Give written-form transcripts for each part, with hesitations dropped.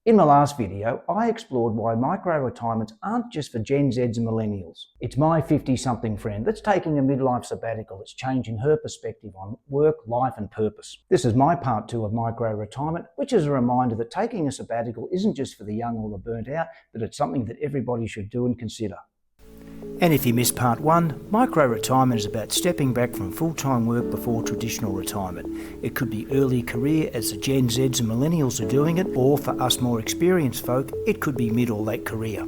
In the last video, I explored why micro-retirements aren't just for Gen Zs and millennials. It's my 50-something friend that's taking a midlife sabbatical that's changing her perspective on work, life and purpose. This is my part 2 of micro-retirement, which is a reminder that taking a sabbatical isn't just for the young or the burnt out, but it's something that everybody should do and consider. And if you missed part 1, micro-retirement is about stepping back from full-time work before traditional retirement. It could be early career as the Gen Zs and millennials are doing it, or for us more experienced folk, it could be mid or late career.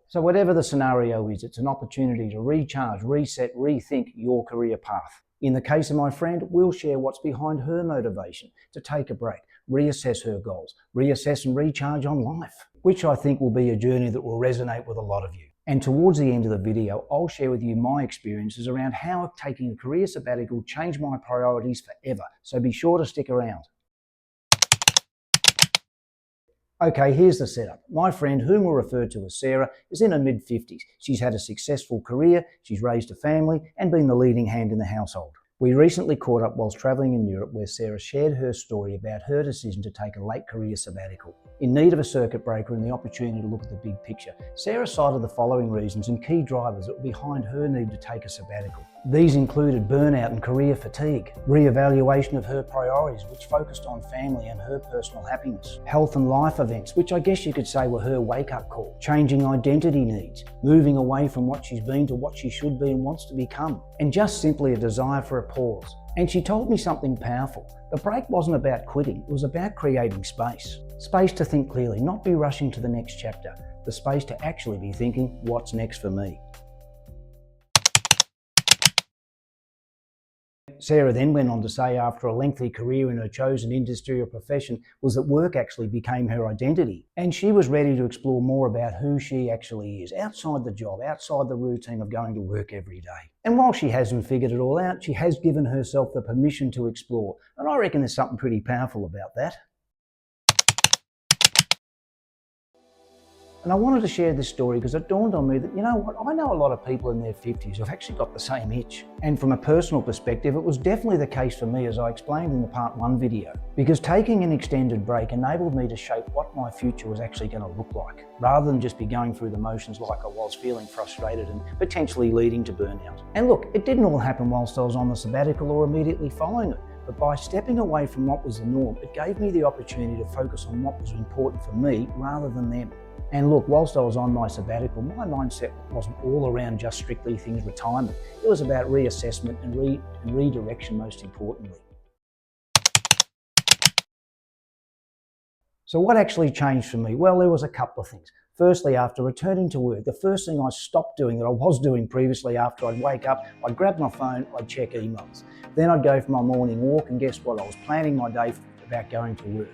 So whatever the scenario is, it's an opportunity to recharge, reset, rethink your career path. In the case of my friend, we'll share what's behind her motivation to take a break, reassess her goals, reassess and recharge on life, which I think will be a journey that will resonate with a lot of you. And towards the end of the video, I'll share with you my experiences around how taking a career sabbatical changed my priorities forever. So be sure to stick around. Okay, here's the setup. My friend, whom we'll refer to as Sarah, is in her mid-50s. She's had a successful career, she's raised a family, and been the leading hand in the household. We recently caught up whilst travelling in Europe, where Sarah shared her story about her decision to take a late career sabbatical. In need of a circuit breaker and the opportunity to look at the big picture, Sarah cited the following reasons and key drivers that were behind her need to take a sabbatical. These included burnout and career fatigue, re-evaluation of her priorities, which focused on family and her personal happiness, health and life events, which I guess you could say were her wake-up call, changing identity needs, moving away from what she's been to what she should be and wants to become, and just simply a desire for a pause. And she told me something powerful. The break wasn't about quitting, it was about creating space. Space to think clearly, not be rushing to the next chapter. The space to actually be thinking, what's next for me? Sarah then went on to say after a lengthy career in her chosen industry or profession was that work actually became her identity. And she was ready to explore more about who she actually is, outside the job, outside the routine of going to work every day. And while she hasn't figured it all out, she has given herself the permission to explore. And I reckon there's something pretty powerful about that. And I wanted to share this story because it dawned on me that, you know what, I know a lot of people in their 50s who've actually got the same itch. And from a personal perspective, it was definitely the case for me, as I explained in the part 1 video, because taking an extended break enabled me to shape what my future was actually going to look like, rather than just be going through the motions like I was, feeling frustrated and potentially leading to burnout. And look, it didn't all happen whilst I was on the sabbatical or immediately following it. But by stepping away from what was the norm, it gave me the opportunity to focus on what was important for me rather than them. And look, whilst I was on my sabbatical, my mindset wasn't all around just strictly things retirement. It was about reassessment and redirection, most importantly. So what actually changed for me? Well, there was a couple of things. Firstly, after returning to work, the first thing I stopped doing that I was doing previously, after I'd wake up, I'd grab my phone, I'd check emails. Then I'd go for my morning walk, and guess what? I was planning my day about going to work.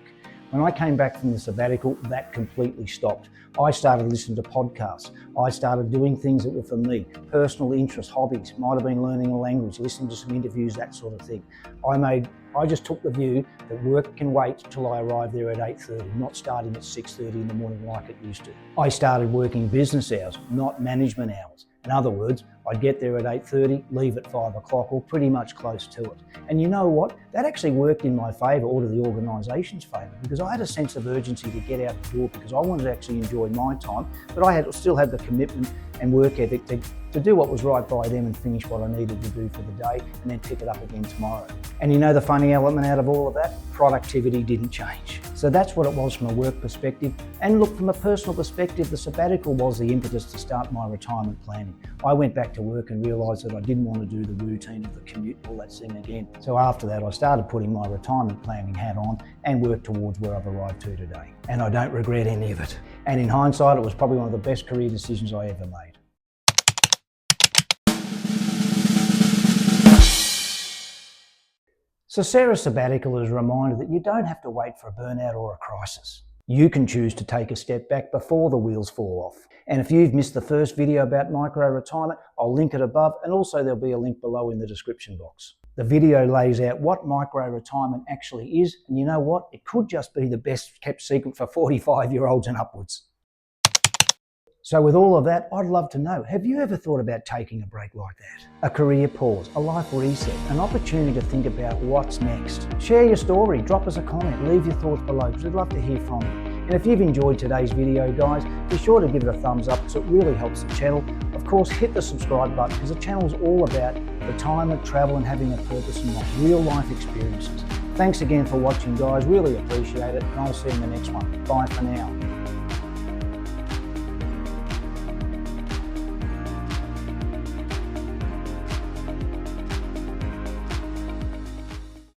When I came back from the sabbatical, that completely stopped. I started listening to podcasts. I started doing things that were for me, personal interests, hobbies, might have been learning a language, listening to some interviews, that sort of thing. I just took the view that work can wait till I arrive there at 8:30, not starting at 6:30 in the morning like it used to. I started working business hours, not management hours. In other words, I'd get there at 8:30, leave at 5 o'clock, or pretty much close to it. And you know what? That actually worked in my favour, or to the organisation's favour, because I had a sense of urgency to get out the door because I wanted to actually enjoy my time, but I still had the commitment and work ethic to do what was right by them and finish what I needed to do for the day and then pick it up again tomorrow. And you know the funny element out of all of that? Productivity didn't change. So that's what it was from a work perspective. And look, from a personal perspective, the sabbatical was the impetus to start my retirement planning. I went back to work and realised that I didn't want to do the routine of the commute and all that thing again. So after that, I started putting my retirement planning hat on and worked towards where I've arrived to today. And I don't regret any of it. And in hindsight, it was probably one of the best career decisions I ever made. So Sarah's sabbatical is a reminder that you don't have to wait for a burnout or a crisis. You can choose to take a step back before the wheels fall off. And if you've missed the first video about micro-retirement, I'll link it above, and also there'll be a link below in the description box. The video lays out what micro-retirement actually is, and you know what? It could just be the best kept secret for 45-year-olds and upwards. So with all of that, I'd love to know, have you ever thought about taking a break like that? A career pause, a life reset, an opportunity to think about what's next. Share your story, drop us a comment, leave your thoughts below because we'd love to hear from you. And if you've enjoyed today's video, guys, be sure to give it a thumbs up because it really helps the channel. Of course, hit the subscribe button because the channel's all about retirement, travel and having a purpose in life, real life experiences. Thanks again for watching, guys. Really appreciate it. And I'll see you in the next one. Bye for now.